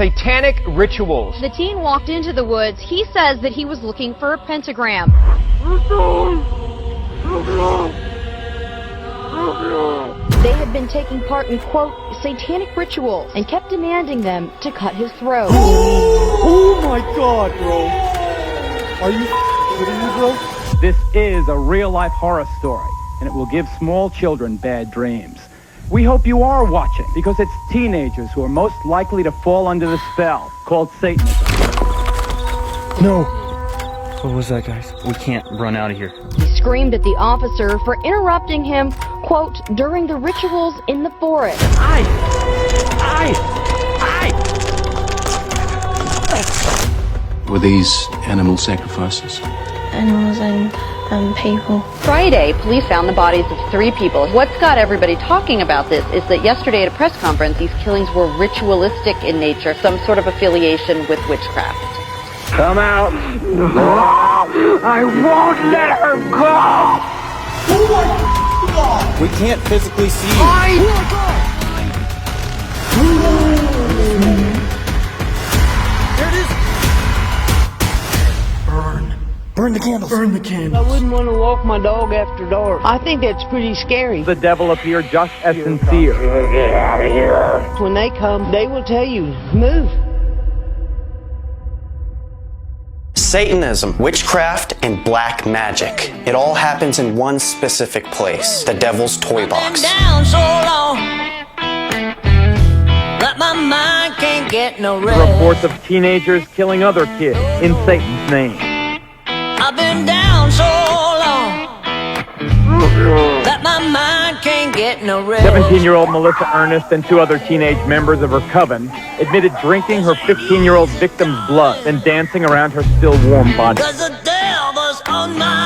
satanic rituals. The teen walked into the woods. He says that he was looking for a pentagram. They had been taking part in, quote, satanic rituals and kept demanding them to cut his throat. Oh my God, bro. Are you kidding me, bro? This is a real-life horror story, and it will give small children bad dreams. We hope you are watching, because it's teenagers who are most likely to fall under the spell called Satanism. No. What was that, guys? We can't run out of here. He screamed at the officer for interrupting him, quote, during the rituals in the forest. Were these animal sacrifices? Animals and people. Friday, police found the bodies of 3 people. What's got everybody talking about this is that yesterday at a press conference, these killings were ritualistic in nature, some sort of affiliation with witchcraft. Come out! I won't let her go! We can't physically see you. There it is! Burn the candles. Burn the candles. I wouldn't want to walk my dog after dark. I think that's pretty scary. The devil appeared just as sincere. Get out of here. When they come, they will tell you, move. Satanism, witchcraft, and black magic. It all happens in one specific place, the Devil's Toy Box. Down so long that my mind can't get no rest. Reports of teenagers killing other kids in Satan's name. I've been down so long that my mind can't get no rest. 17-year-old Melissa Ernest and 2 other teenage members of her coven admitted drinking her 15-year-old victim's blood and dancing around her still warm body.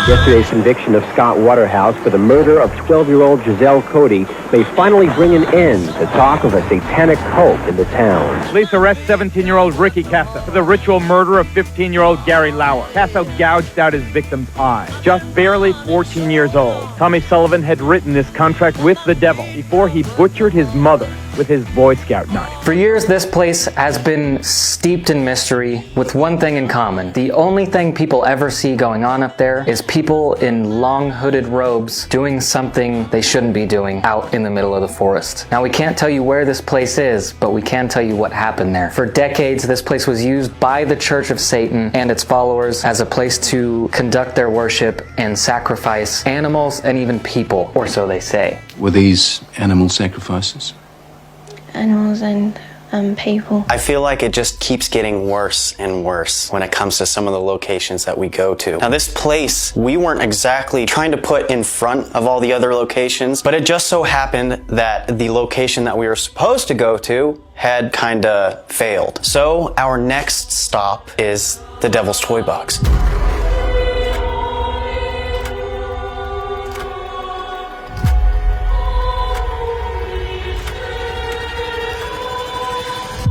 Yesterday's conviction of Scott Waterhouse for the murder of 12-year-old Giselle Cody may finally bring an end to talk of a satanic cult in the town. Police arrest 17-year-old Ricky Casso for the ritual murder of 15-year-old Gary Lauer. Casso gouged out his victim's eye. Just barely 14 years old, Tommy Sullivan had written this contract with the devil before he butchered his mother with his Boy Scout knife. For years, this place has been steeped in mystery with one thing in common. The only thing people ever see going on up there is people in long hooded robes doing something they shouldn't be doing out in the middle of the forest. Now, we can't tell you where this place is, but we can tell you what happened there. For decades, this place was used by the Church of Satan and its followers as a place to conduct their worship and sacrifice animals and even people, or so they say. Were these animal sacrifices? Animals and people. I feel like it just keeps getting worse and worse when it comes to some of the locations that we go to. Now, this place, we weren't exactly trying to put in front of all the other locations, but it just so happened that the location that we were supposed to go to had kinda failed. So our next stop is the Devil's Toy Box.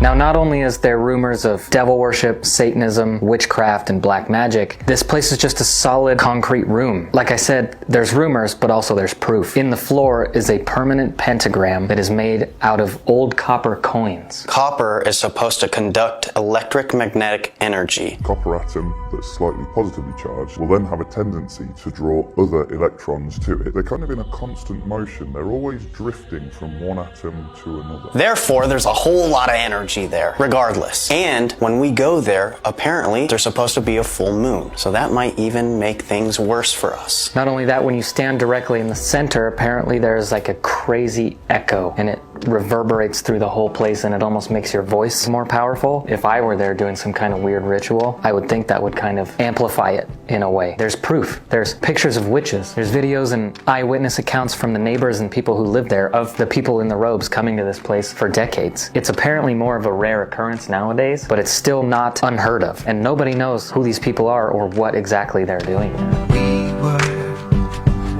Now, not only is there rumors of devil worship, Satanism, witchcraft, and black magic, this place is just a solid concrete room. Like I said, there's rumors, but also there's proof. In the floor is a permanent pentagram that is made out of old copper coins. Copper is supposed to conduct electromagnetic energy. Copper atom that's slightly positively charged will then have a tendency to draw other electrons to it. They're kind of in a constant motion. They're always drifting from one atom to another. Therefore, there's a whole lot of energy there, regardless. And when we go there, apparently there's supposed to be a full moon. So that might even make things worse for us. Not only that, when you stand directly in the center, apparently there's like a crazy echo, and it reverberates through the whole place, and it almost makes your voice more powerful. If I were there doing some kind of weird ritual, I would think that would kind of amplify it in a way. There's proof. There's pictures of witches. There's videos and eyewitness accounts from the neighbors and people who live there of the people in the robes coming to this place for decades. It's apparently more of a rare occurrence nowadays, but it's still not unheard of, and nobody knows who these people are or what exactly they're doing. We were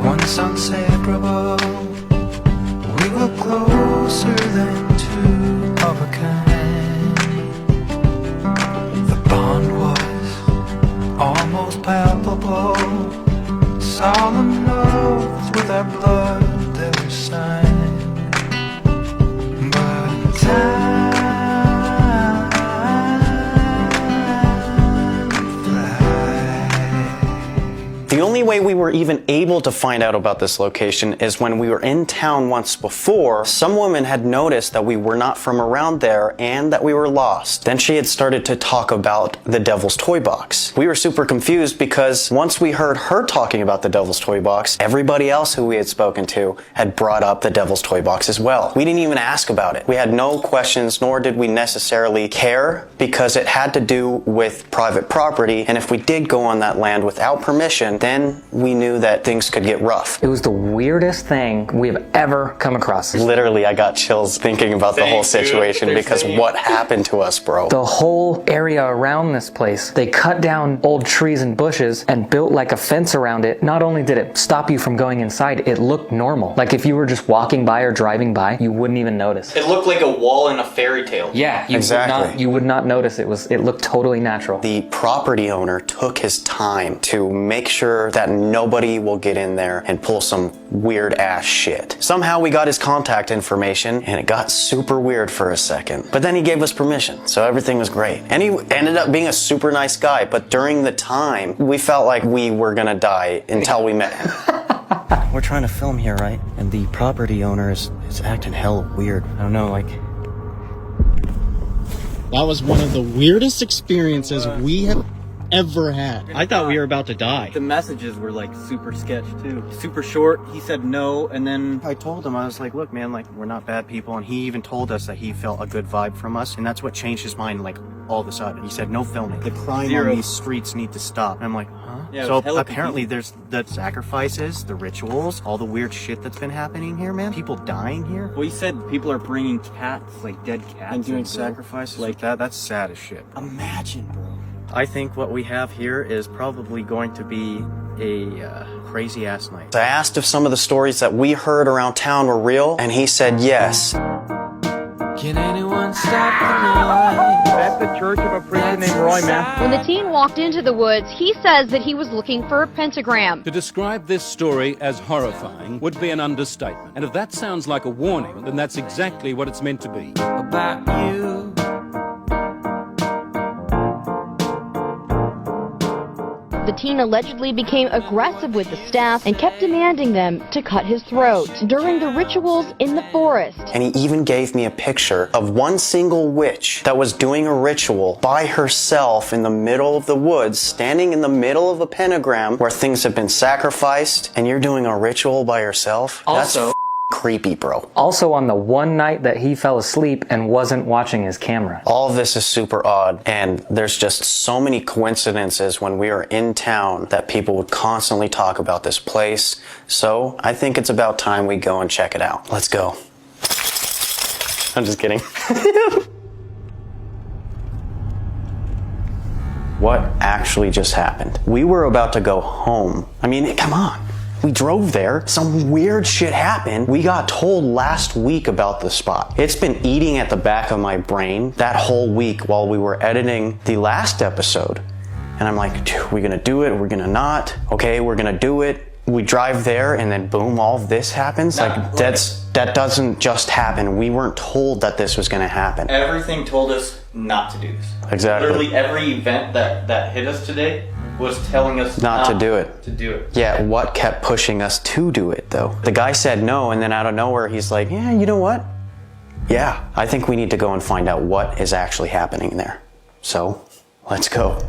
once inseparable. We were closer than two of a kind. The bond was almost palpable. Solemn oaths with our blood that were signed. But time only way we were even able to find out about this location is when we were in town once before. Some woman had noticed that we were not from around there and that we were lost. Then she had started to talk about the Devil's Toy Box. We were super confused because once we heard her talking about the Devil's Toy Box, everybody else who we had spoken to had brought up the Devil's Toy Box as well. We didn't even ask about it. We had no questions, nor did we necessarily care, because it had to do with private property, and if we did go on that land without permission, then we knew that things could get rough. It was the weirdest thing we have ever come across. Literally, I got chills thinking about the whole situation because what happened to us, bro? The whole area around this place, they cut down old trees and bushes and built like a fence around it. Not only did it stop you from going inside, it looked normal. Like if you were just walking by or driving by, you wouldn't even notice. It looked like a wall in a fairy tale. Yeah, you would not notice. It looked totally natural. The property owner took his time to make sure that nobody will get in there and pull some weird ass shit. Somehow we got his contact information and it got super weird for a second. But then he gave us permission, so everything was great. And he ended up being a super nice guy, but during the time, we felt like we were gonna die until we met him. We're trying to film here, right? And the property owner is acting hella weird. I don't know, like... That was one of the weirdest experiences we have ever had. I thought we were about to die. The messages were like super sketch too. Super short. He said no, and then I told him, I was like, look man, like we're not bad people, and he even told us that he felt a good vibe from us, and that's what changed his mind like all of a sudden. He said no filming. The crime on these streets need to stop. And I'm like, huh? Yeah, so apparently there's the sacrifices, the rituals, all the weird shit that's been happening here, man. People dying here. Well, he said people are bringing cats, like dead cats, and doing sacrifices like that. That's sad as shit. Imagine, bro. I think what we have here is probably going to be a crazy ass night. I asked if some of the stories that we heard around town were real, and he said yes. Can anyone stop the night? At the church of a priest named Roy Master. When the teen walked into the woods, he says that he was looking for a pentagram. To describe this story as horrifying would be an understatement. And if that sounds like a warning, then that's exactly what it's meant to be. About you. The teen allegedly became aggressive with the staff and kept demanding them to cut his throat during the rituals in the forest. And he even gave me a picture of one single witch that was doing a ritual by herself in the middle of the woods, standing in the middle of a pentagram where things have been sacrificed, and you're doing a ritual by yourself? Also, that's creepy, bro. Also on the one night that he fell asleep and wasn't watching his camera. All of this is super odd, and there's just so many coincidences when we were in town that people would constantly talk about this place. So I think it's about time we go and check it out. Let's go. I'm just kidding. What actually just happened? We were about to go home. I mean, come on. We drove there, some weird shit happened. We got told last week about the spot. It's been eating at the back of my brain that whole week while we were editing the last episode. And I'm like, we're gonna do it, we're gonna not. Okay, we're gonna do it. We drive there and then boom, all of this happens. That doesn't just happen. We weren't told that this was gonna happen. Everything told us not to do this. Exactly. Literally every event that hit us today was telling us not to do it. To do it. Yeah, what kept pushing us to do it though? The guy said no, and then out of nowhere he's like, yeah, you know what? Yeah, I think we need to go and find out what is actually happening there. So, let's go.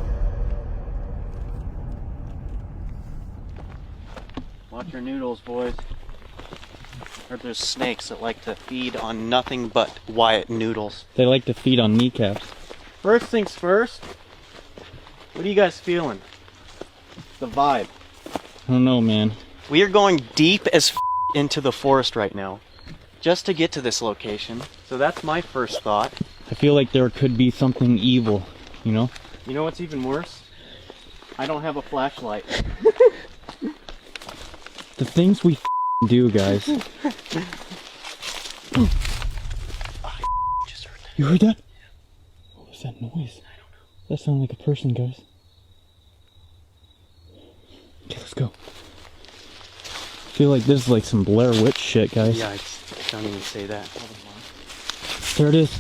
Watch your noodles, boys. Heard there's snakes that like to feed on nothing but Wyatt noodles. They like to feed on kneecaps. First things first, what are you guys feeling? The vibe. I don't know, man. We are going deep as into the forest right now, just to get to this location. So that's my first thought. I feel like there could be something evil, you know? You know what's even worse? I don't have a flashlight. The things we do, guys. You heard that? What was that noise? I don't know. That sounded like a person, guys. Okay, let's go. I feel like this is like some Blair Witch shit, guys. Yeah, don't even say that. There it is.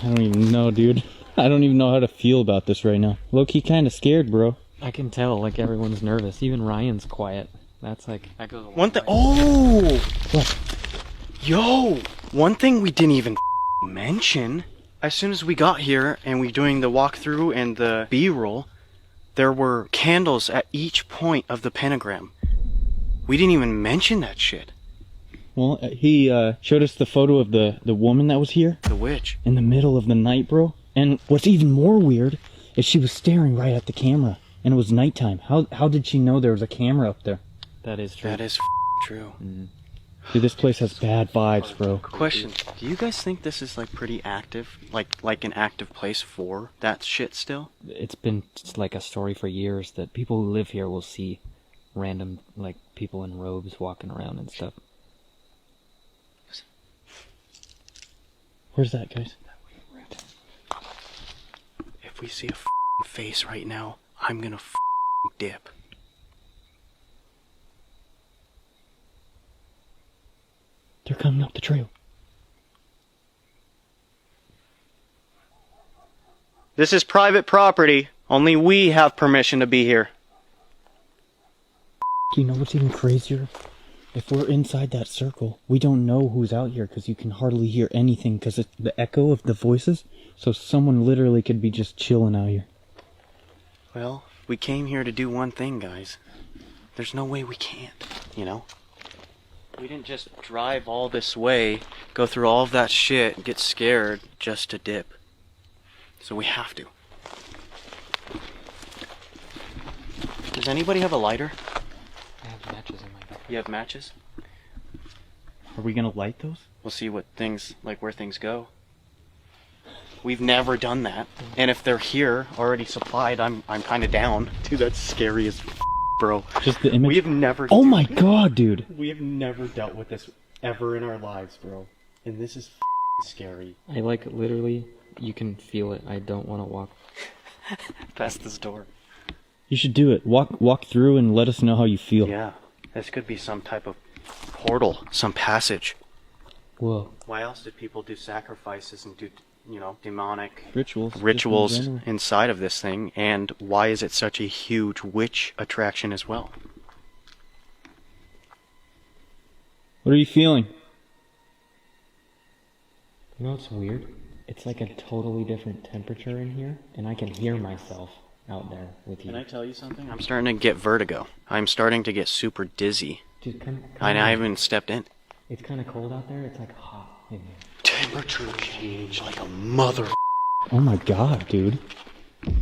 I don't even know, dude. I don't even know how to feel about this right now. Low-key kind of scared, bro. I can tell, like, everyone's nervous. Even Ryan's quiet. That's like, that goes a long One thing. way. Oh! What? Yo! One thing we didn't even mention. As soon as we got here and we were doing the walkthrough and the B-roll, there were candles at each point of the pentagram. We didn't even mention that shit. Well, he showed us the photo of the woman that was here. The witch. In the middle of the night, bro. And what's even more weird is she was staring right at the camera. And it was nighttime. How did she know there was a camera up there? That is true. That is true. Mm. Dude, this place has bad vibes, bro. Question: do you guys think this is like pretty active, like an active place for that shit still? It's been like a story for years that people who live here will see random, like, people in robes walking around and stuff. Where's that, guys? If we see a face right now, I'm gonna dip. They're coming up the trail. This is private property. Only we have permission to be here. You know what's even crazier? If we're inside that circle, we don't know who's out here because you can hardly hear anything because of the echo of the voices. So someone literally could be just chilling out here. Well, we came here to do one thing, guys. There's no way we can't, you know? We didn't just drive all this way, go through all of that shit, get scared just to dip. So we have to. Does anybody have a lighter? I have matches in my bag. You have matches? Are we gonna light those? We'll see what things, like where things go. We've never done that. And if they're here, already supplied, I'm kind of down. Dude, that's scary as bro. Just the image? We have never... Oh my god, dude! We have never dealt with this ever in our lives, bro. And this is scary. I, like, literally, you can feel it. I don't want to walk past this door. You should do it. Walk through and let us know how you feel. Yeah. This could be some type of portal, some passage. Whoa. Why else did people do sacrifices and do, you know, demonic rituals inside of this thing? And why is it such a huge witch attraction as well? What are you feeling? You know what's weird? It's like a totally different temperature in here, and I can hear myself out there with you. Can I tell you something? I'm starting to get vertigo. I'm starting to get super dizzy. Dude, I haven't stepped in. It's kind of cold out there. It's like hot in here. Temperature change like a mother. Oh my god, dude.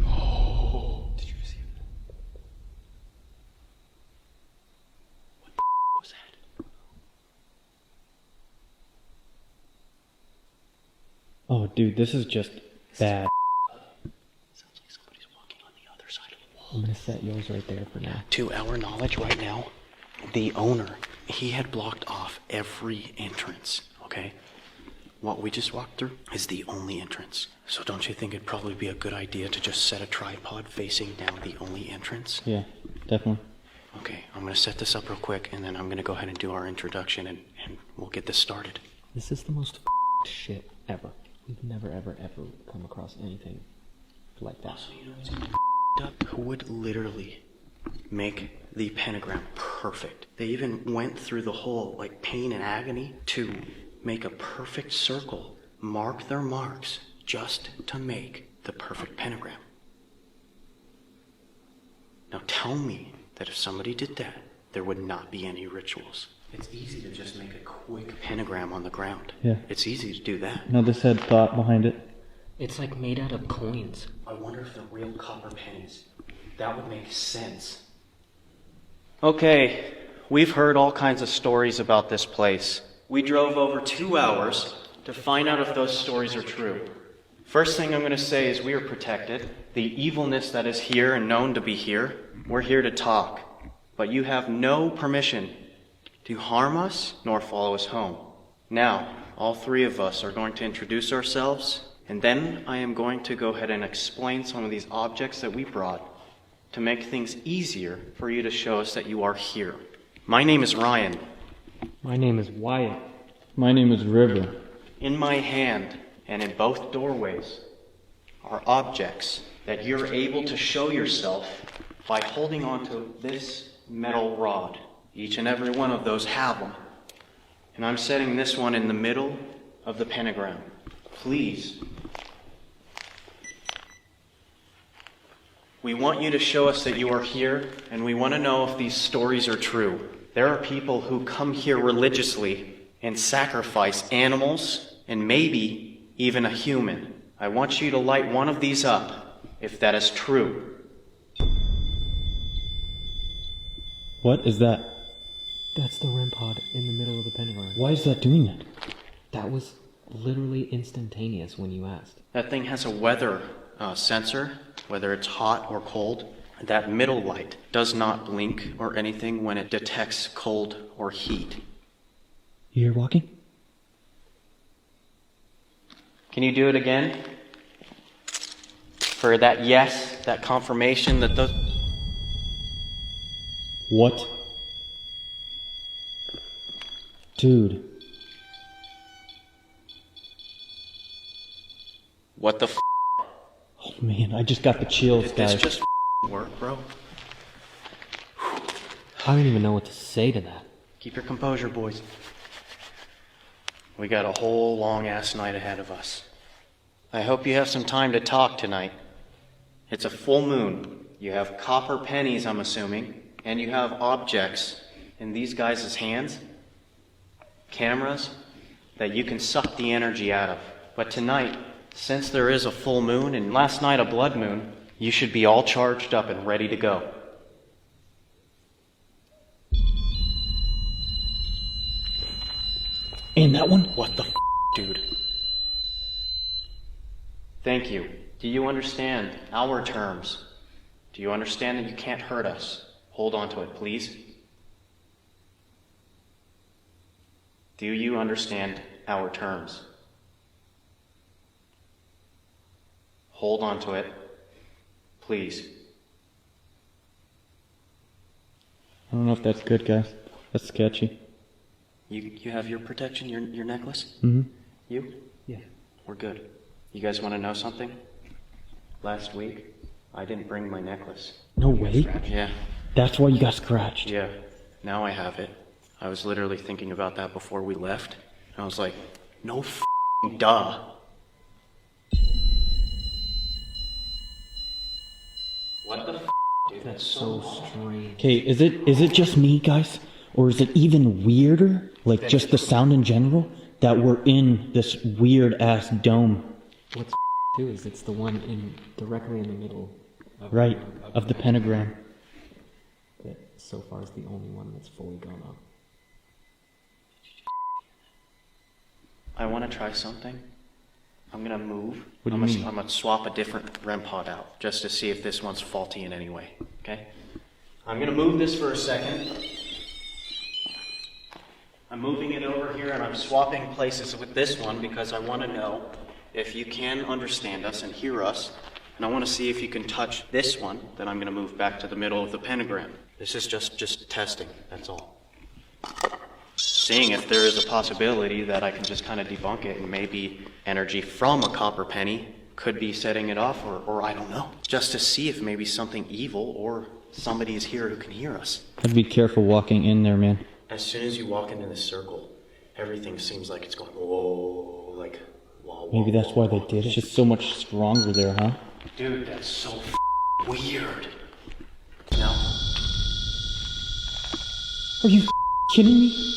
Oh, did you see that? What the was that? Oh, dude, this is just bad. Sounds like somebody's walking on the other side of the wall. I'm gonna set yours right there for now. To our knowledge right now, the owner, he had blocked off every entrance, okay? What we just walked through is the only entrance. So don't you think it'd probably be a good idea to just set a tripod facing down the only entrance? Yeah, definitely. Okay, I'm gonna set this up real quick, and then I'm gonna go ahead and do our introduction, and we'll get this started. This is the most shit ever. We've never, ever, ever come across anything like that. Also, you know what's up? Who would literally make the pentagram perfect? They even went through the whole, like, pain and agony to make a perfect circle, mark their marks, just to make the perfect pentagram. Now tell me that if somebody did that, there would not be any rituals. It's easy to just make a quick pentagram on the ground. Yeah. It's easy to do that. No, this had thought behind it. It's like made out of coins. I wonder if they're real copper pennies. That would make sense. Okay, we've heard all kinds of stories about this place. We drove over 2 hours to find out if those stories are true. First thing I'm going to say is we are protected. The evilness that is here and known to be here, we're here to talk. But you have no permission to harm us nor follow us home. Now, all three of us are going to introduce ourselves, and then I am going to go ahead and explain some of these objects that we brought to make things easier for you to show us that you are here. My name is Ryan. My name is Wyatt. My name is River. In my hand And in both doorways are objects that you're able to show yourself by holding onto this metal rod. Each and every one of those have them. And I'm setting this one in the middle of the pentagram. Please. We want you to show us that you are here, and we want to know if these stories are true. There are people who come here religiously and sacrifice animals and maybe even a human. I want you to light one of these up, if that is true. What is that? That's the REM pod in the middle of the pentagram. Why is that doing that? That was literally instantaneous when you asked. That thing has a weather sensor, whether it's hot or cold. That middle light does not blink or anything when it detects cold or heat. You hear walking? Can you do it again? For that yes, that confirmation that those... What? Dude. What the f***? Oh man, I just got the chills, Did guys. this just work, bro? I don't even know what to say to that. Keep your composure, boys. We got a whole long-ass night ahead of us. I hope you have some time to talk tonight. It's a full moon. You have copper pennies, I'm assuming, and you have objects in these guys' hands, cameras, that you can suck the energy out of. But tonight, since there is a full moon and last night a blood moon, you should be all charged up and ready to go. And that one? What the f***, dude? Thank you. Do you understand our terms? Do you understand that you can't hurt us? Hold on to it, please. Do you understand our terms? Hold on to it, please. I don't know if that's good, guys. That's sketchy. You have your protection, your necklace? Mm-hmm. You? Yeah. We're good. You guys want to know something? Last week, I didn't bring my necklace. No way? Yeah. That's why you got scratched. Yeah. Now I have it. I was literally thinking about that before we left. And I was like, no f***ing duh. What the f***, dude? That's so strange. Okay, is it just me, guys? Or is it even weirder? Like just the sound in general? That we're in this weird-ass dome. What's too is it's the one directly in the middle. Of the pentagram. That so far is the only one that's fully gone up. I want to try something. I'm going to move. What do you mean? I'm going to swap a different REM pod out just to see if this one's faulty in any way. Okay? I'm going to move this for a second. I'm moving it over here and I'm swapping places with this one because I want to know if you can understand us and hear us. And I want to see if you can touch this one that I'm going to move back to the middle of the pentagram. This is just testing, that's all. Seeing if there is a possibility that I can just kind of debunk it and maybe energy from a copper penny could be setting it off or I don't know. Just to see if maybe something evil or somebody is here who can hear us. I'd be careful walking in there, man. As soon as you walk into this circle, everything seems like it's going, whoa, like, whoa. Maybe that's why they did it. It's just so much stronger there, huh? Dude, that's so weird. No. Are you kidding me?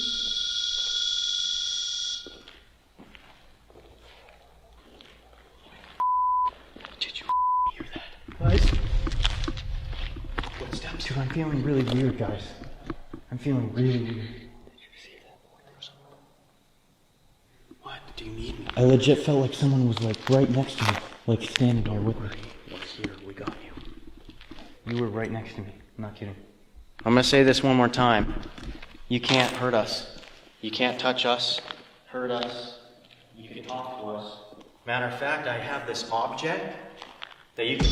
Did you hear that? Guys? Footsteps. Dude, I'm feeling really weird, guys. I'm feeling really weird. Did you see that? What? Do you need me? I legit felt like someone was like right next to me, like standing there with me. Look here, we got you. You were right next to me. I'm not kidding. I'm gonna say this one more time. You can't hurt us. You can't touch us, hurt us. You can talk to us. Matter of fact, I have this object that you can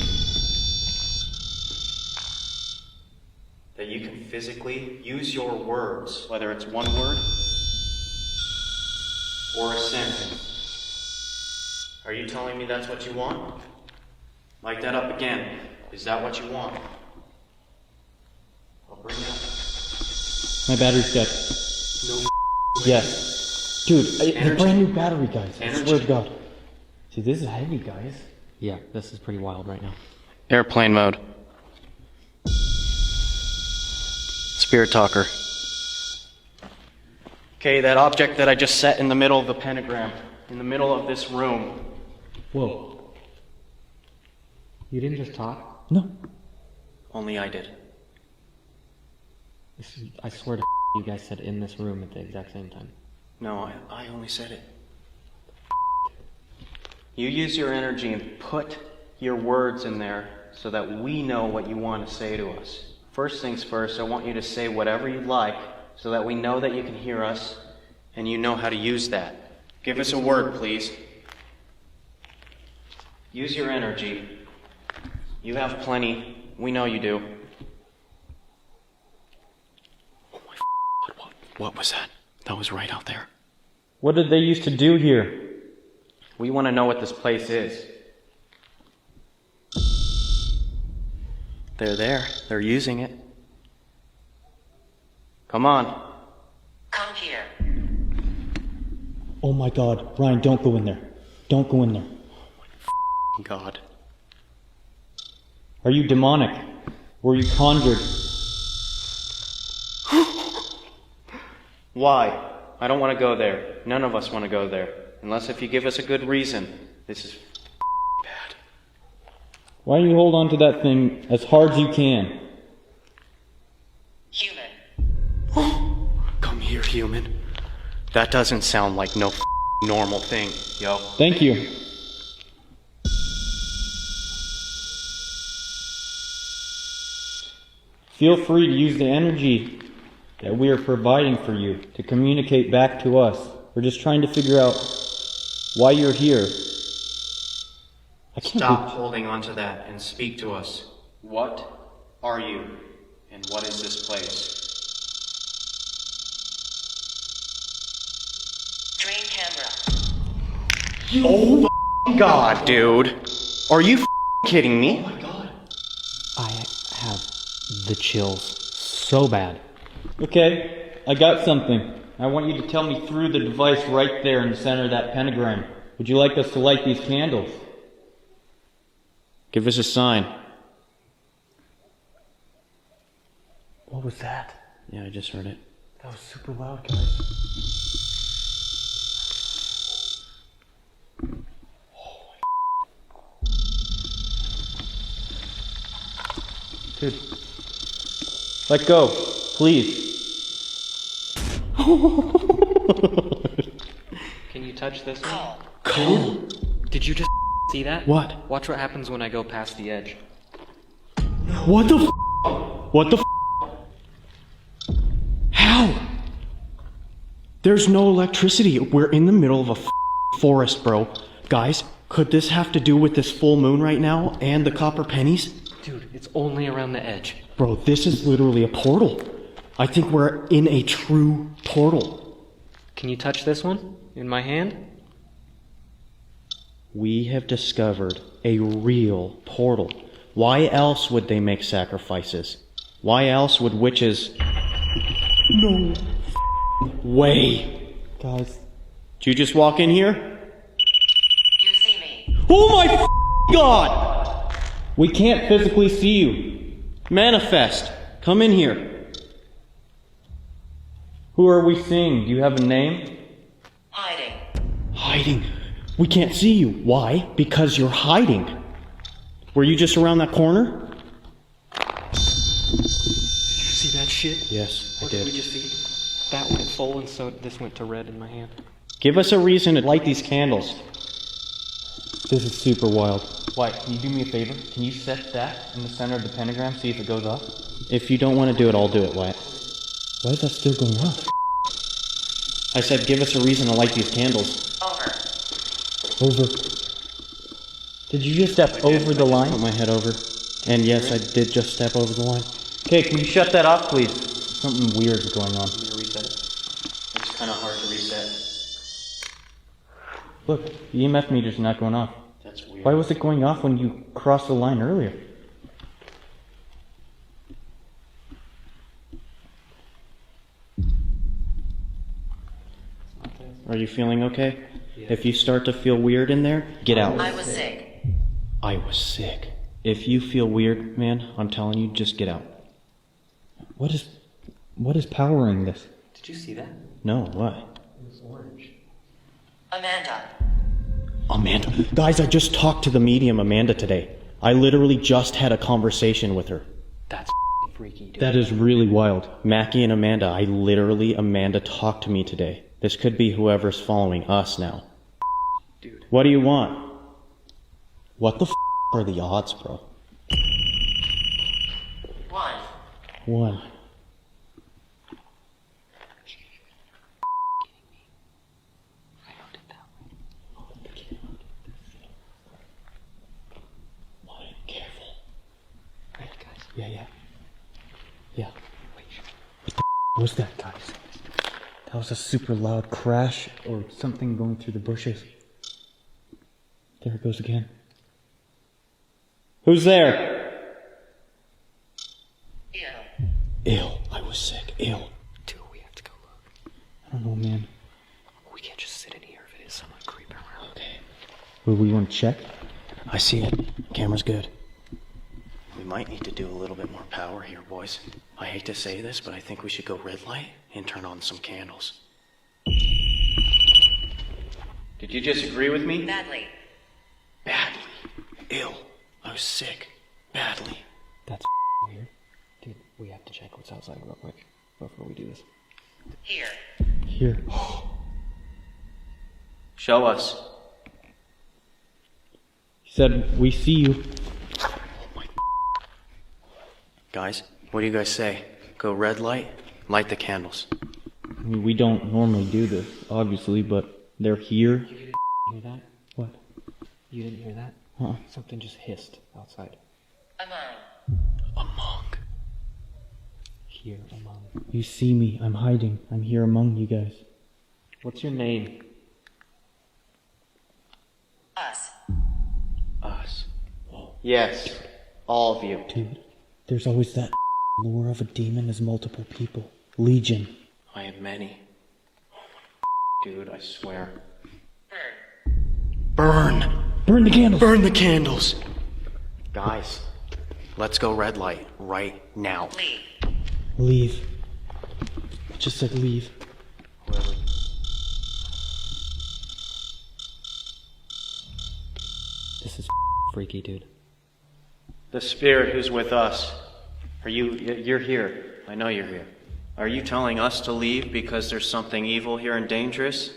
physically use your words, whether it's one word or a sentence. Are you telling me that's what you want? Light that up again. Is that what you want? I'll bring it up. My battery's dead. No. Yes. Dude, it's a brand new battery, guys. I swear to God. See, this is heavy, guys. Yeah, this is pretty wild right now. Airplane mode. Spirit talker. Okay, that object that I just set in the middle of the pentagram, in the middle of this room. Whoa. You didn't just talk? No. Only I did. I swear to you guys said in this room at the exact same time. No, I only said it. You use your energy and put your words in there so that we know what you want to say to us. First things first, I want you to say whatever you'd like so that we know that you can hear us and you know how to use that. Give us a word, please. Use your energy. You have plenty. We know you do. Oh my God, what was that? That was right out there. What did they used to do here? We want to know what this place is. They're there. They're using it. Come on. Come here. Oh my God, Ryan, don't go in there. Don't go in there. Oh my God. Are you demonic? Were you conjured? Why? I don't want to go there. None of us want to go there. Unless if you give us a good reason. This is bad. Why don't you hold on to that thing as hard as you can? Human. Come here, human. That doesn't sound like no normal thing, yo. Thank you. Feel free to use the energy that we are providing for you to communicate back to us. We're just trying to figure out why you're here. I can't Stop holding on to that and speak to us. What are you? And what is this place? Dream camera. Oh my God, dude. Are you kidding me? Oh my God. I have the chills so bad. Okay, I got something. I want you to tell me through the device right there in the center of that pentagram. Would you like us to light these candles? Give us a sign. What was that? Yeah, I just heard it. That was super loud, guys. Dude. Let go, please. Can you touch this one? Cool. Did you just see that? What? Watch what happens when I go past the edge. What the f? What the f? How? There's no electricity. We're in the middle of a forest, bro. Guys, could this have to do with this full moon right now and the copper pennies? Dude, it's only around the edge. Bro, this is literally a portal. I think we're in a true portal. Can you touch this one in my hand? We have discovered a real portal. Why else would they make sacrifices? Why else would witches... No way. Guys. Did you just walk in here? You see me. Oh my God! We can't physically see you. Manifest. Come in here. Who are we seeing? Do you have a name? Hiding. Hiding. We can't see you. Why? Because you're hiding. Were you just around that corner? Did you see that shit? Yes, I What did. did we just see? That went full and so this went to red in my hand. Give us a reason to light these candles. This is super wild. Why? Can you do me a favor? Can you set that in the center of the pentagram, see if it goes off? If you don't want to do it, I'll do it, Wyatt. Why is that still going off? I said give us a reason to light these candles. Over. Did you just step over the line? Put my head over. And yes, I did just step over the line. Okay, can you shut that off, please? Something weird is going on. I'm gonna reset it. It's kind of hard to reset. Look, the EMF meter's not going off. That's weird. Why was it going off when you crossed the line earlier? Are you feeling okay? Yeah. If you start to feel weird in there, get out. I was sick. I was sick. If you feel weird, man, I'm telling you, just get out. What is powering this? Did you see that? No, what? It was orange. Amanda. Guys, I just talked to the medium Amanda today. I literally just had a conversation with her. That's freaky, dude. That is really wild. Mackie and Amanda, Amanda talked to me today. This could be whoever's following us now. Dude. What do you want? What the are the odds, bro? 1. Yeah. What the was that, guys? That was a super loud crash or something going through the bushes. There it goes again. Who's there? Ew. I was sick. Ew. Dude, we have to go look. I don't know, man. We can't just sit in here if it is someone creeping around. Okay. Well, we want to check? I see it. Camera's good. We might need to do a little bit more power here, boys. I hate to say this, but I think we should go red light and turn on some candles. Did you disagree with me? Badly. Ill. I was sick. Badly. That's weird. Dude, we have to check what's outside real quick before we do this. Here. Show us. He said, we see you. Guys, what do you guys say? Go red light, light the candles. I mean, we don't normally do this, obviously, but they're here. You didn't hear that? What? You didn't hear that? Huh? Something just hissed outside. Among. Here, among. You see me. I'm hiding. I'm here among you guys. What's your name? Us. Yes, all of you. Dude, there's always that lure of a demon as multiple people. Legion. I have many. Dude, I swear. Burn! Burn the candles! Burn the candles! Guys, let's go red light right now. Leave. It just said leave. Whoever. This is freaky, dude. The spirit who's with us. You're here. I know you're here. Are you telling us to leave because there's something evil here and dangerous?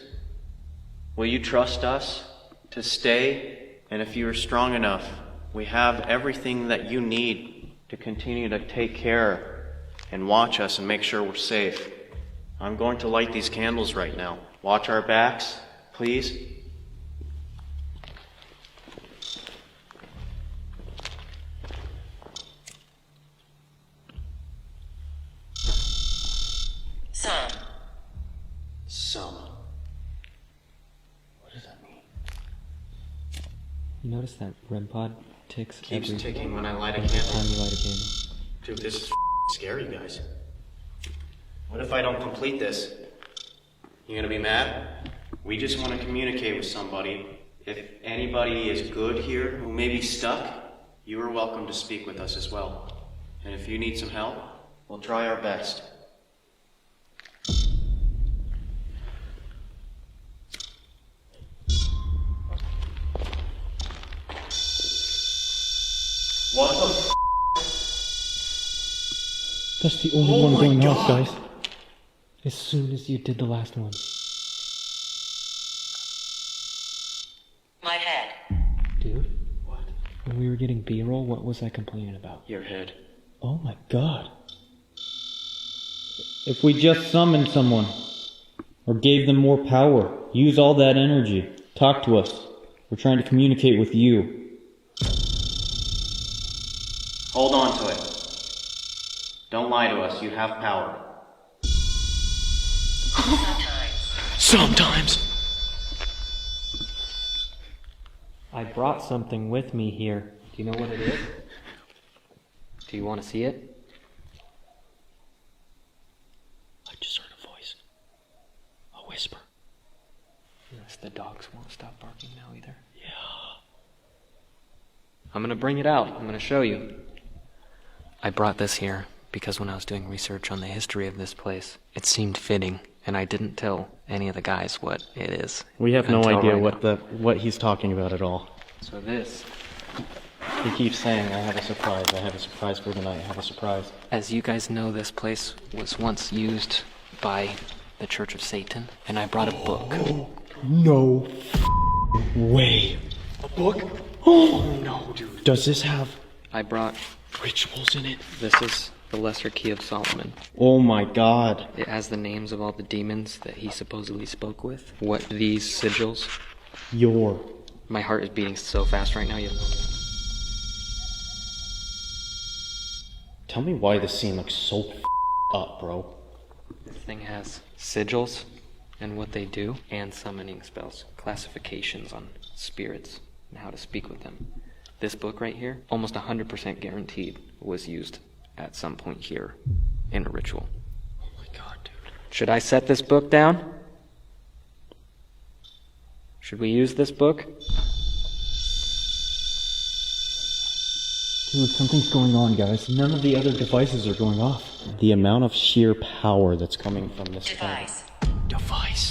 Will you trust us to stay? And if you are strong enough, we have everything that you need to continue to take care and watch us and make sure we're safe. I'm going to light these candles right now. Watch our backs, please. Some. What does that mean? You notice that REM pod ticks Keeps every ticking when I light a every candle. time you light a candle. Dude, this is scary, guys. What if I don't complete this? You gonna be mad? We just want to communicate with somebody. If anybody is good here who may be stuck, you are welcome to speak with us as well. And if you need some help, we'll try our best. What the That's the only one going off, guys. As soon as you did the last one. My head. Dude? What? When we were getting B-roll, what was I complaining about? Your head. Oh my god. If we just summoned someone, or gave them more power, use all that energy, talk to us. We're trying to communicate with you. Hold on to it. Don't lie to us, you have power. Sometimes. I brought something with me here. Do you know what it is? Do you want to see it? I just heard a voice. A whisper. Yes, the dogs won't stop barking now either. Yeah. I'm gonna bring it out. I'm gonna show you. I brought this here because when I was doing research on the history of this place, it seemed fitting, and I didn't tell any of the guys what it is. We have no until idea right what he's talking about at all. So this, He keeps saying, I have a surprise, I have a surprise for tonight, I have a surprise. as you guys know, this place was once used by the Church of Satan, and I brought a book. No way. A book? Oh no, dude. Does this have I brought rituals in it? This is the Lesser Key of Solomon. Oh my god. It has the names of all the demons that he supposedly spoke with. What these sigils. My heart is beating so fast right now. Tell me why this scene looks so up, bro. This thing has sigils and what they do, and summoning spells, classifications on spirits and how to speak with them. This book right here, almost 100% guaranteed, was used at some point here in a ritual. Oh my god, dude. Should I set this book down? Should we use this book? Dude, something's going on, guys. None of the other devices are going off. The amount of sheer power that's coming from this device.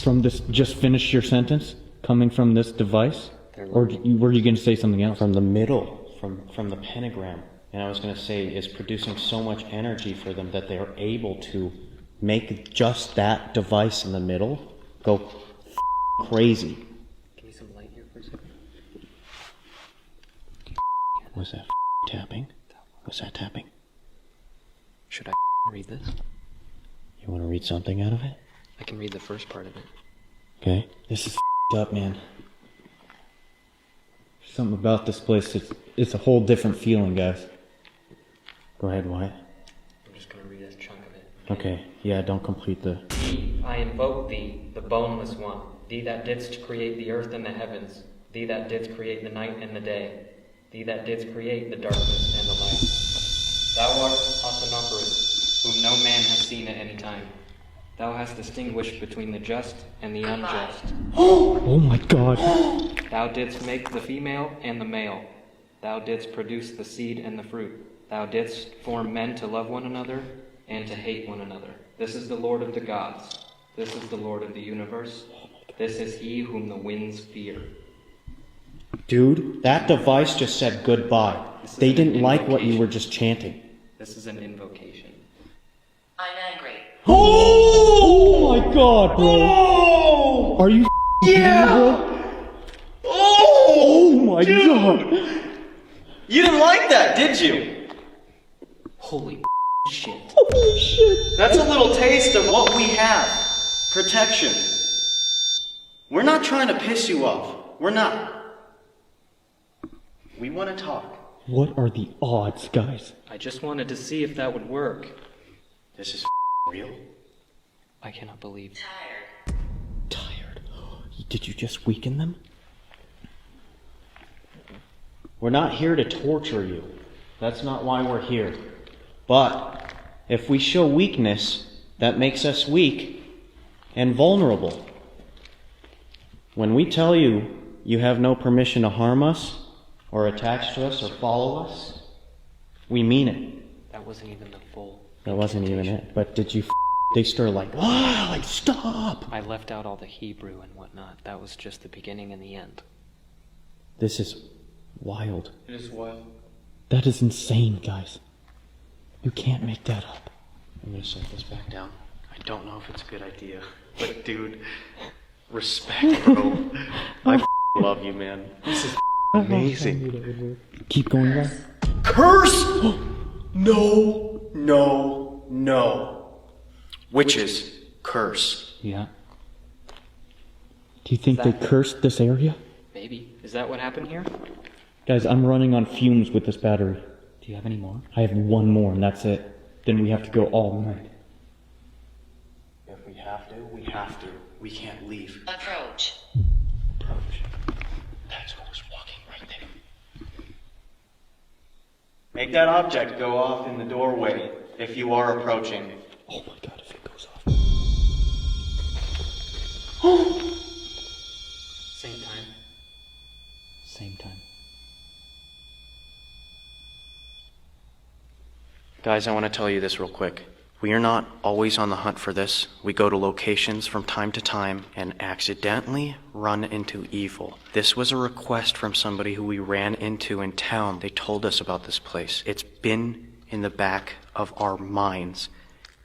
From this, just finish your sentence? Coming from this device? Or were you going to say something else? From the middle, from the pentagram. And I was going to say, is producing so much energy for them that they are able to make just that device in the middle go crazy. Give me some light here for a second. Was that tapping? Was that tapping? Should I read this? You want to read something out of it? I can read the first part of it. Okay. This is up, man. Something about this place, it's a whole different feeling, guys. Go ahead, Wyatt. I'm just going to read this chunk of it. Okay, yeah, don't complete the... Thee, I invoke thee, the boneless one, thee that didst create the earth and the heavens, thee that didst create the night and the day, thee that didst create the darkness and the light. Thou art Asanoparus, whom no man has seen at any time. Thou hast distinguished between the just and the unjust. Oh my god. Thou didst make the female and the male. Thou didst produce the seed and the fruit. Thou didst form men to love one another and to hate one another. This is the Lord of the gods. This is the Lord of the universe. This is he whom the winds fear. Dude, that device just said goodbye. They didn't like what you were just chanting. This is an invocation. I'm angry. Oh my god, bro! Are you kidding me, bro? Oh my god! You didn't like that, did you? Holy shit. Holy shit! That's a little taste of what we have. Protection. We're not trying to piss you off. We're not. We want to talk. What are the odds, guys? I just wanted to see if that would work. This is real? I cannot believe. Tired. Did you just weaken them? We're not here to torture you. That's not why we're here. But if we show weakness, that makes us weak and vulnerable. When we tell you you have no permission to harm us, or attach to us, or follow us, we mean it. That wasn't even the full. That wasn't even it. But did you they start like stop! I left out all the Hebrew and whatnot. That was just the beginning and the end. This is wild. It is wild. That is insane, guys. You can't make that up. I'm gonna set this back down. I don't know if it's a good idea, but dude, respect, bro. I love you, man. This is amazing. Keep going, guys. Curse! No, no, no. Witches, curse. Yeah. Do you think they cursed this area? Maybe. Is that what happened here? Guys, I'm running on fumes with this battery. Do you have any more? I have one more and that's it. Then we have to go all night. If we have to, we have to. We can't leave. Approach. Approach. That's what was walking right Make that object go off in the doorway if you are approaching. Oh my god, if it goes off. Same time. Same time. Guys, I want to tell you this real quick. We are not always on the hunt for this. We go to locations from time to time and accidentally run into evil. This was a request from somebody who we ran into in town. They told us about this place. It's been in the back of our minds,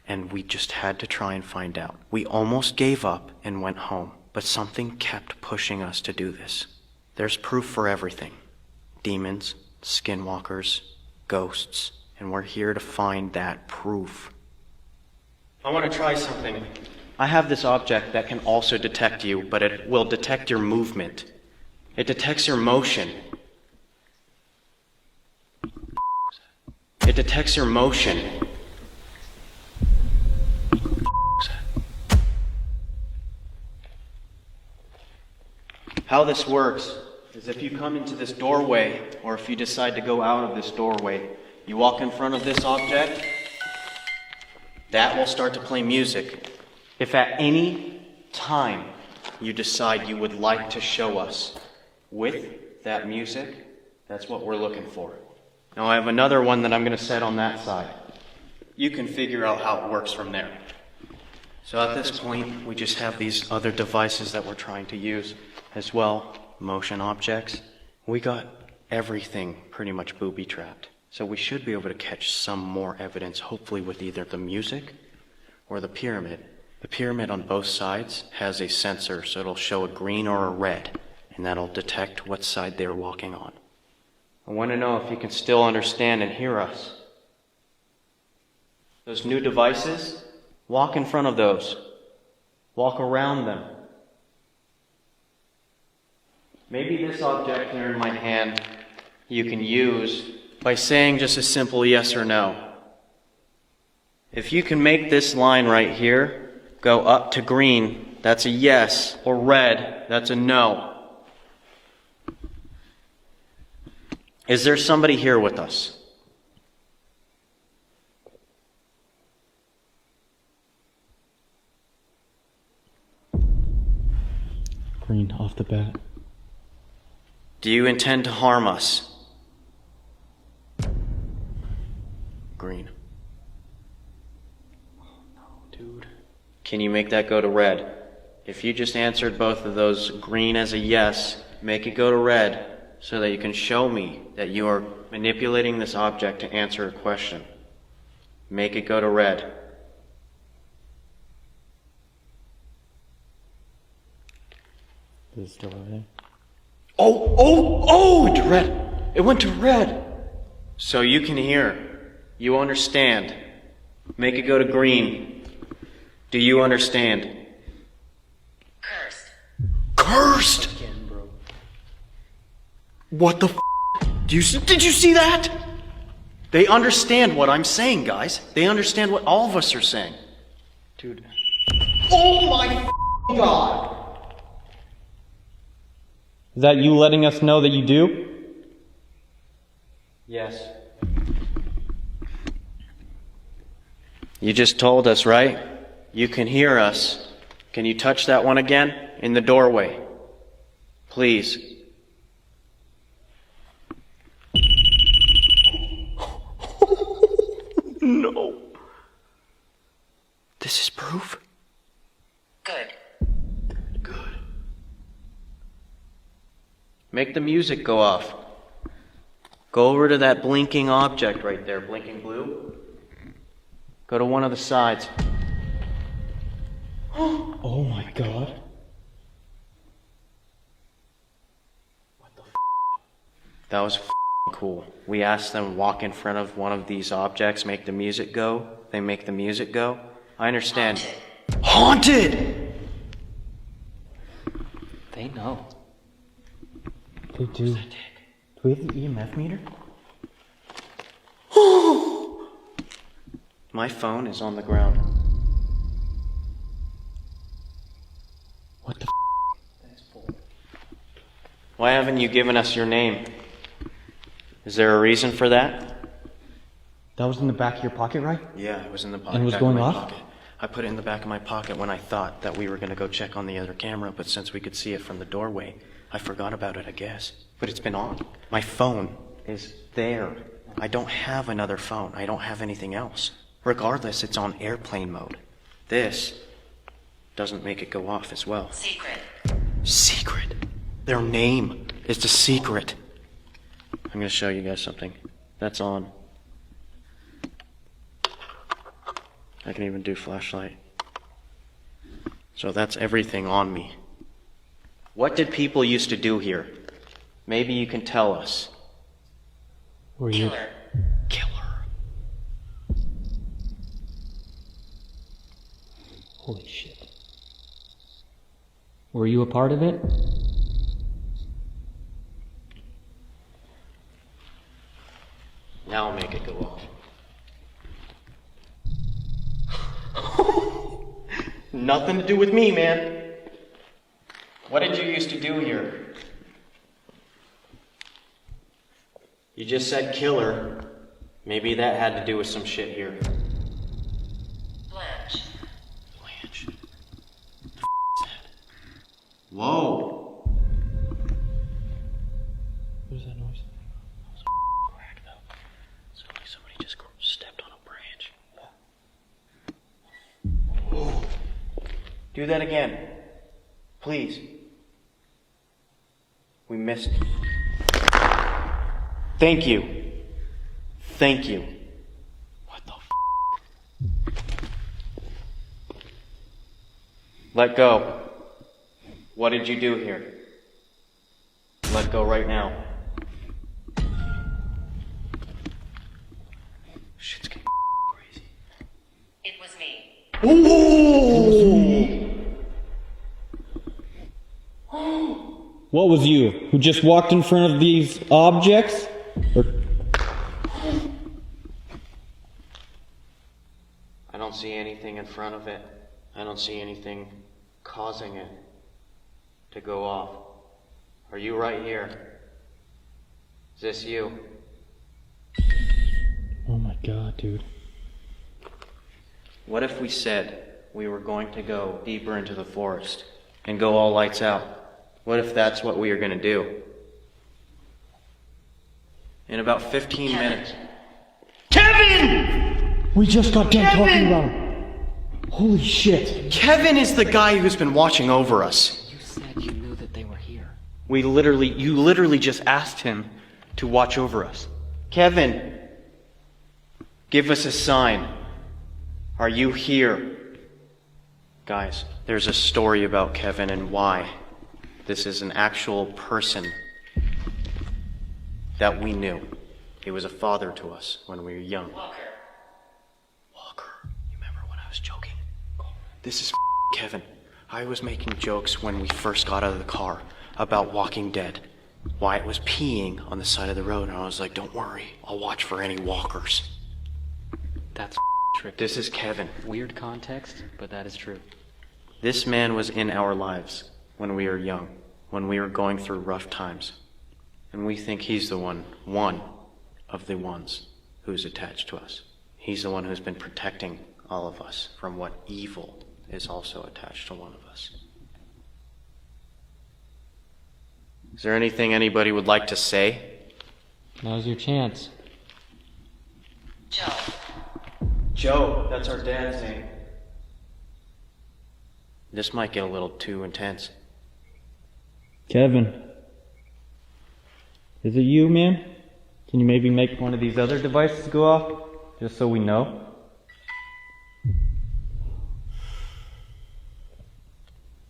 and we just had to try and find out. We almost gave up and went home, but something kept pushing us to do this. There's proof for everything. Demons, skinwalkers, ghosts, and we're here to find that proof. I want to try something. I have this object that can also detect you, but it will detect your movement. It detects your motion. It detects your motion. How this works is if you come into this doorway, or if you decide to go out of this doorway, you walk in front of this object, that will start to play music. If at any time you decide you would like to show us with that music, that's what we're looking for. Now I have another one that I'm going to set on that side. You can figure out how it works from there. So at this point, we just have these other devices that we're trying to use as well, motion objects. We got everything pretty much booby-trapped. So we should be able to catch some more evidence, hopefully with either the music or the pyramid. The pyramid on both sides has a sensor, so it'll show a green or a red, and that'll detect what side they're walking on. I want to know if you can still understand and hear us. Those new devices, walk in front of those. Walk around them. Maybe this object here in my hand you can use by saying just a simple yes or no. If you can make this line right here go up to green, that's a yes, or red, that's a no. Is there somebody here with us? Green off the bat. Do you intend to harm us? Green. Oh no, dude. Can you make that go to red? If you just answered both of those green as a yes, make it go to red so that you can show me that you are manipulating this object to answer a question. Make it go to red. Is it still red? Oh! It went to red. It went to red. So you can hear. You understand. Make it go to green. Do you understand? Cursed! Again, bro. What the f***? Did you see that? They understand what I'm saying, guys. They understand what all of us are saying. Dude. Oh my god! Is that you letting us know that you do? Yes. You just told us, right? You can hear us. Can you touch that one again? In the doorway. Please. No. This is proof? Good. Good. Make the music go off. Go over to that blinking object right there, blinking blue. Go to one of the sides. Oh my god. That was cool. We asked them walk in front of one of these objects, make the music go. They make the music go. I understand. Haunted! They know. They do. Do we have the EMF meter? My phone is on the ground. What the Why haven't you given us your name? Is there a reason for that? That was in the back of your pocket, right? Yeah, it was in the pocket. And it was back going of my off? Pocket. I put it in the back of my pocket when I thought that we were going to go check on the other camera, but since we could see it from the doorway, I forgot about it, I guess. But it's been on. My phone is there. I don't have another phone. I don't have anything else. Regardless, it's on airplane mode. This doesn't make it go off as well. Secret. Secret. Their name is the secret. I'm going to show you guys something. That's on. I can even do flashlight. So that's everything on me. What did people used to do here? Maybe you can tell us. Were you? Killer. Holy shit. Were you a part of it? Now I'll make it go off. Nothing to do with me, man. What did you used to do here? You just said killer. Maybe that had to do with some shit here. Blanche. Blanche. What the f is that? Whoa. What is that noise? That was a crack, though. Sounded like somebody just stepped on a branch. Whoa. Do that again. Please. We missed. Thank you. Thank you. What the f? Let go. What did you do here? Let go right now. Shit's getting crazy. It was me. Ooh! What was you? Who just walked in front of these objects? Or... I don't see anything in front of it. I don't see anything causing it to go off. Are you right here? Is this you? Oh my god, dude. What if we said we were going to go deeper into the forest and go all lights out? What if that's what we are going to do? In about 15 minutes. Kevin! We just got done talking about him. Holy shit. Kevin is the guy who's been watching over us. You said you knew that they were here. You literally just asked him to watch over us. Kevin, give us a sign. Are you here? Guys, there's a story about Kevin and why. This is an actual person that we knew. He was a father to us when we were young. Walker. You remember when I was joking? This is Kevin. I was making jokes when we first got out of the car about Walking Dead. Wyatt was peeing on the side of the road, and I was like, don't worry, I'll watch for any walkers. That's tricky. This is Kevin. Weird context, but that is true. This man was in our lives when we were young, when we were going through rough times. And we think he's the one of the ones who's attached to us. He's the one who's been protecting all of us from what evil is also attached to one of us. Is there anything anybody would like to say? Now's your chance. Joe, that's our dad's name. This might get a little too intense. Kevin. Is it you, man? Can you maybe make one of these other devices go off? Just so we know?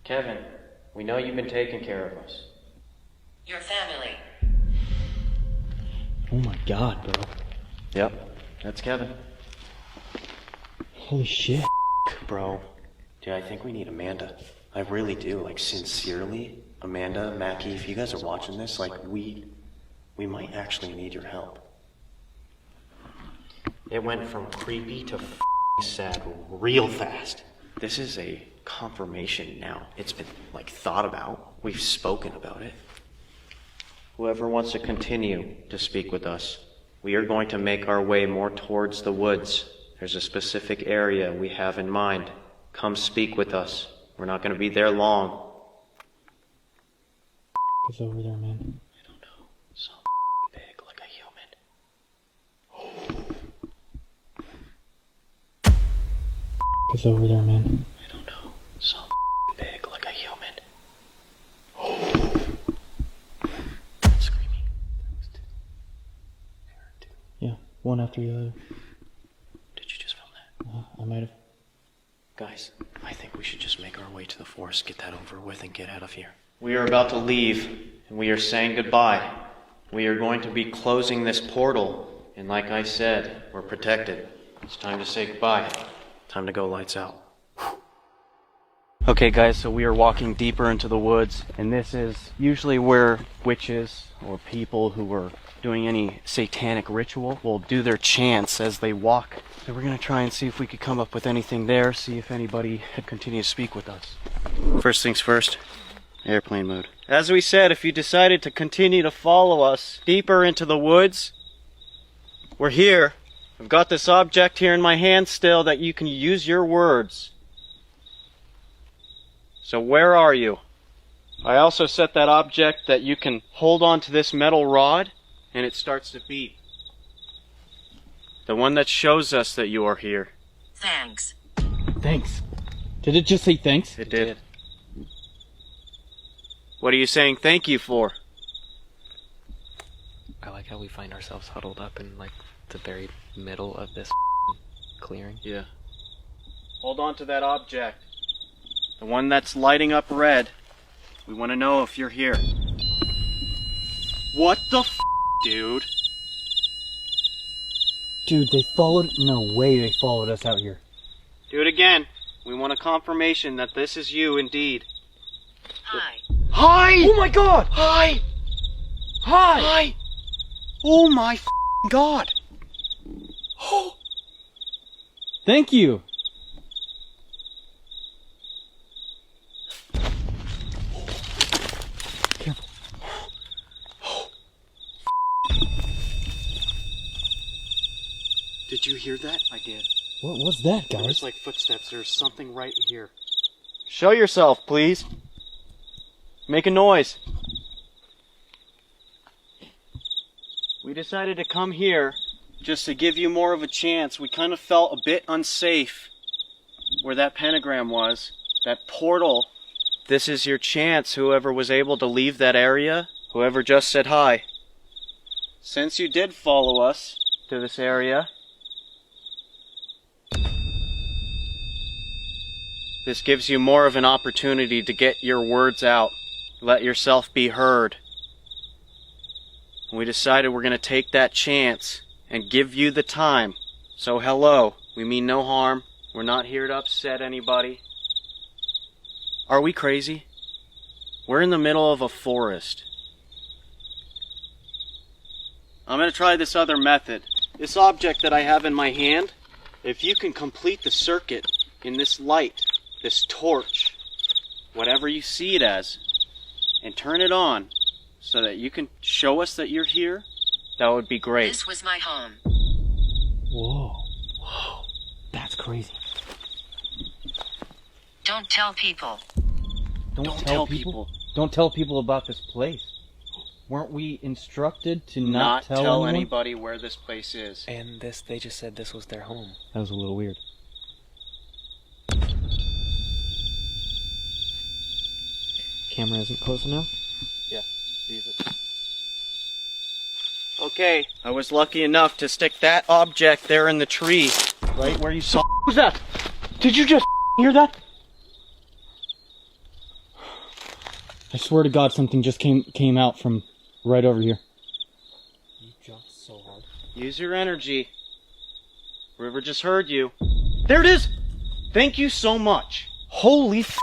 Kevin, we know you've been taking care of us. Your family. Oh my god, bro. Yep, that's Kevin. Holy shit. Bro, dude, I think we need Amanda. I really do, like, sincerely. Amanda, Mackie, if you guys are watching this, like, we might actually need your help. It went from creepy to sad real fast. This is a confirmation now. It's been, like, thought about. We've spoken about it. Whoever wants to continue to speak with us, We are going to make our way more towards the woods. There's a specific area we have in mind. Come speak with us. We're not going to be there long. It's over there, man. I don't know. Some big like a human. It's over there, man. I don't know. Some big like a human. Screaming. Yeah, one after the other. Did you just film that? I might have. Guys, I think we should just make our way to the forest, get that over with, and get out of here. We are about to leave, and we are saying goodbye. We are going to be closing this portal, and like I said, we're protected. It's time to say goodbye. Time to go lights out. Okay guys, so we are walking deeper into the woods, and this is usually where witches or people who are doing any satanic ritual will do their chants as they walk. So we're gonna try and see if we could come up with anything there, see if anybody had continued to speak with us. First things first, airplane mode. As we said, if you decided to continue to follow us deeper into the woods, we're here. I've got this object here in my hand still that you can use your words. So where are you? I also set that object that you can hold on to this metal rod and it starts to beep. The one that shows us that you are here. Thanks. Thanks. Did it just say thanks? It did. What are you saying thank you for? I like how we find ourselves huddled up in like the very middle of this clearing. Yeah. Hold on to that object. The one that's lighting up red. We want to know if you're here. What the f, dude? Dude, they followed. No way they followed us out here. Do it again. We want a confirmation that this is you indeed. Hi. Hi! Oh my god! Hi! Hi! Hi! Oh my f god! Oh! Thank you! Careful. Did you hear that? I did. What was that, There was guys? like footsteps. There's something right here. Show yourself, please. Make a noise. We decided to come here just to give you more of a chance. We kind of felt a bit unsafe where that pentagram was, that portal. This is your chance, whoever was able to leave that area, whoever just said hi. Since you did follow us to this area, this gives you more of an opportunity to get your words out. Let yourself be heard. We decided we're going to take that chance and give you the time. So hello, we mean no harm. We're not here to upset anybody. Are we crazy? We're in the middle of a forest. I'm going to try this other method. This object that I have in my hand, if you can complete the circuit in this light, this torch, whatever you see it as, and turn it on so that you can show us that you're here, that would be great. This was my home. Whoa. Whoa. That's crazy. Don't tell people. Don't tell people. Don't tell people about this place. Weren't we instructed to not tell anyone? Anybody where this place is. And they just said this was their home. That was a little weird. Camera isn't close enough? Yeah, sees it. Okay, I was lucky enough to stick that object there in the tree, right where you saw. What was that? Did you just hear that? I swear to God, something just came out from right over here. You jumped so hard. Use your energy. River just heard you. There it is! Thank you so much. Holy f***.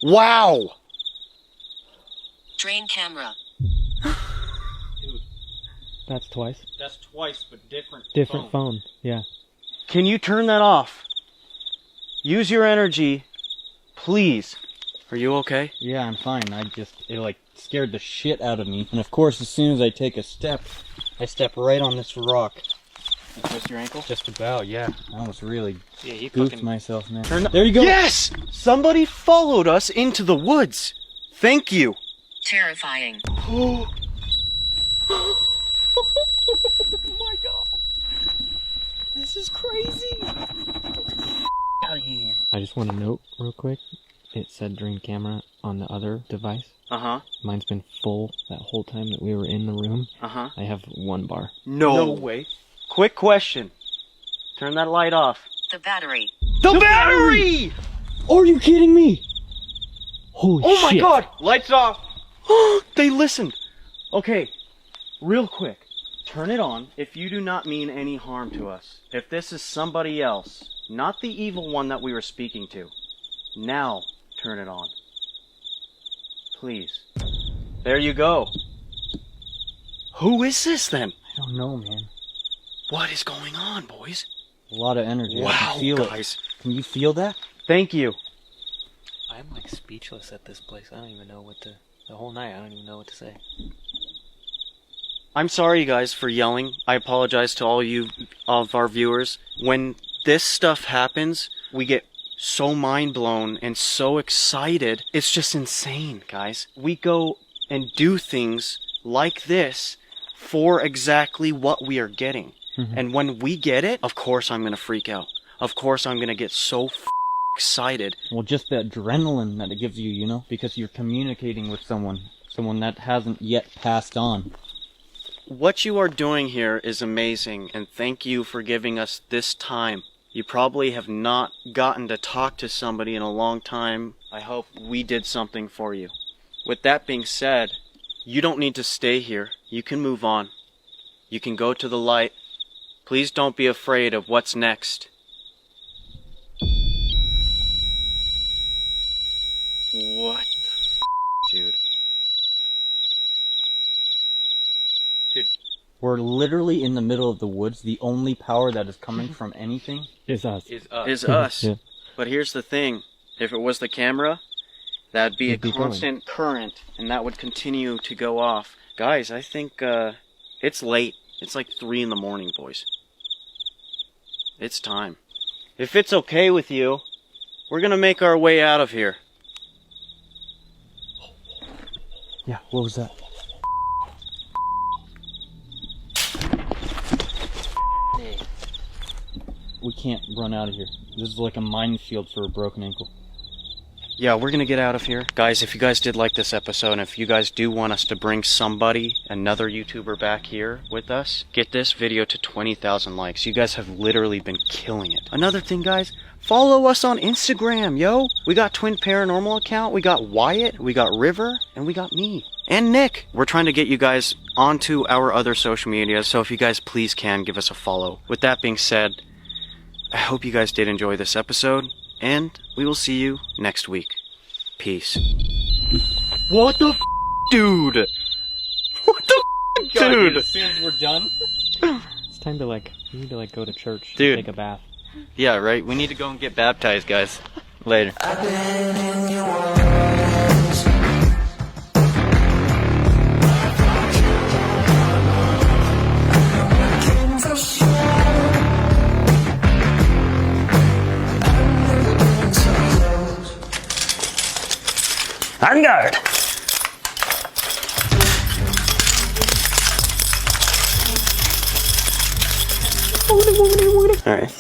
Wow! Drain camera. Dude. That's twice. That's twice, but different phone. Yeah. Can you turn that off? Use your energy, please. Are you okay? Yeah, I'm fine. It like scared the shit out of me. And of course, as soon as I take a step, I step right on this rock. You twist your ankle? Just about, yeah. I almost really you goofed myself, man. There you go. Yes! Somebody followed us into the woods. Thank you. Terrifying. Oh my god. This is crazy. Out of here. I just want to note real quick. It said drain camera on the other device. Uh-huh. Mine's been full that whole time that we were in the room. Uh-huh. I have 1 bar. No way. Quick question. Turn that light off. The battery. The battery! Are you kidding me? Holy shit. Oh my god! Lights off! They listened! Okay, real quick. Turn it on if you do not mean any harm to us. If this is somebody else, not the evil one that we were speaking to. Now, turn it on. Please. There you go. Who is this then? I don't know, man. What is going on, boys? A lot of energy. Wow, I can feel guys. it. Can you feel that? Thank you. I'm like speechless at this place. I don't even know what to... The whole night, I don't even know what to say. I'm sorry, guys, for yelling. I apologize to all of our viewers. When this stuff happens, we get so mind blown and so excited. It's just insane, guys. We go and do things like this for exactly what we are getting. Mm-hmm. And when we get it, of course I'm gonna freak out. Of course I'm gonna get so excited. Well, just the adrenaline that it gives you, you know? Because you're communicating with someone that hasn't yet passed on. What you are doing here is amazing, and thank you for giving us this time. You probably have not gotten to talk to somebody in a long time. I hope we did something for you. With that being said, you don't need to stay here. You can move on. You can go to the light. Please don't be afraid of what's next. What the dude? Dude. We're literally in the middle of the woods. The only power that is coming from anything is us. Is us. Yeah. But here's the thing. If it was the camera, that'd be It'd a be constant current, and that would continue to go off. Guys, I think it's late. It's like 3 in the morning, boys. It's time. If it's okay with you, we're gonna make our way out of here. Yeah, what was that? We can't run out of here. This is like a minefield for a broken ankle. Yeah, we're gonna get out of here. Guys, if you guys did like this episode, and if you guys do want us to bring somebody, another YouTuber back here with us, get this video to 20,000 likes. You guys have literally been killing it. Another thing, guys, follow us on Instagram, yo! We got Twin Paranormal account, we got Wyatt, we got River, and we got me. And Nick! We're trying to get you guys onto our other social media, so if you guys please can, give us a follow. With that being said, I hope you guys did enjoy this episode, and we will see you next week. Peace. What the dude? What the dude? As soon as we're done, It's time to we need to go to church Dude. and take a bath. Yeah, right? We need to go and get baptized, guys. Later. On guard. Alright.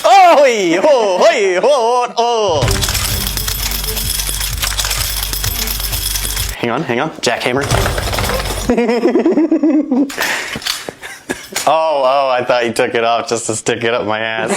Oh, hey, oh, hey, oh, oh. Hang on. Jackhammer. Oh, I thought you took it off just to stick it up my ass.